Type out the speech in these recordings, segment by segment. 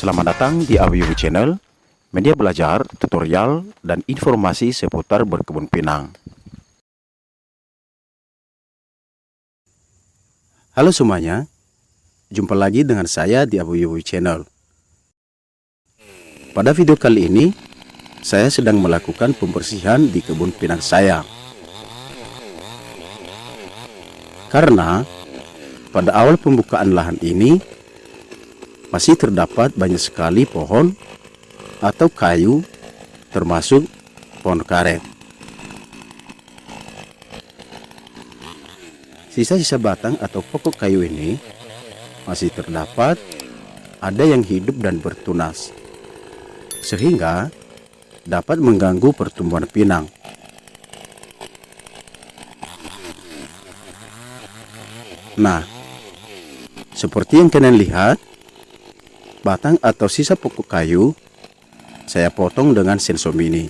Selamat datang di AWW Channel, media belajar, tutorial, dan informasi seputar berkebun pinang. Halo semuanya, jumpa lagi dengan saya di AWW Channel. Pada video kali ini, saya sedang melakukan pembersihan di kebun pinang saya. Karena pada awal pembukaan lahan ini, masih terdapat banyak sekali pohon atau kayu, termasuk pohon karet. Sisa-sisa batang atau pokok kayu ini masih terdapat, ada yang hidup dan bertunas, sehingga dapat mengganggu pertumbuhan pinang. Nah, seperti yang kalian lihat, batang atau sisa pokok kayu saya potong dengan senso mini.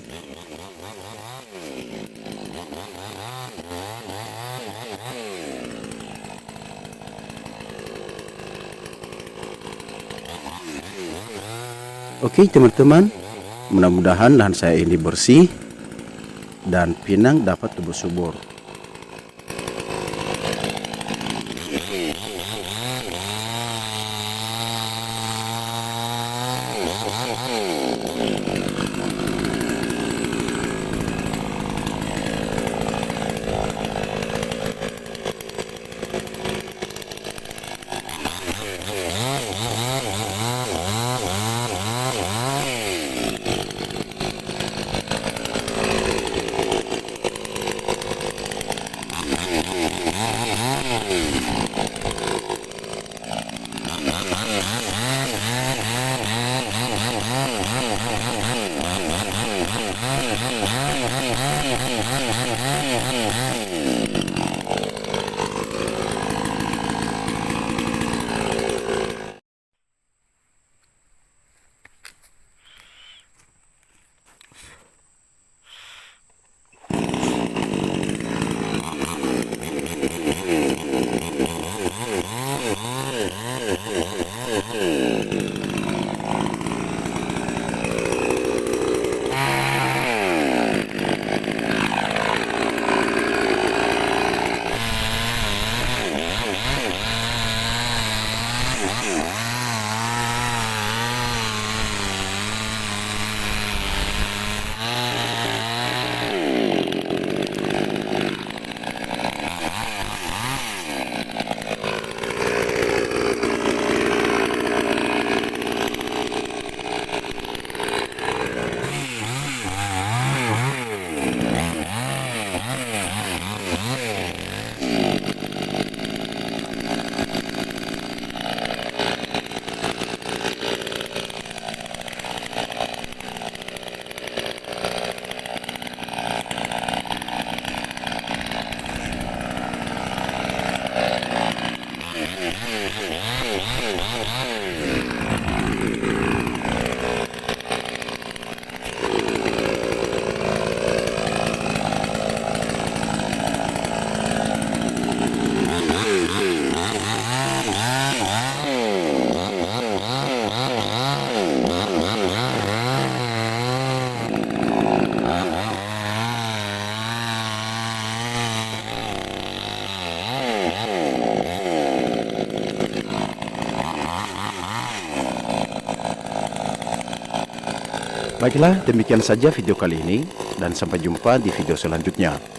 Oke teman-teman, mudah-mudahan lahan saya ini bersih dan pinang dapat tumbuh subur. Baiklah, demikian saja video kali ini, dan sampai jumpa di video selanjutnya.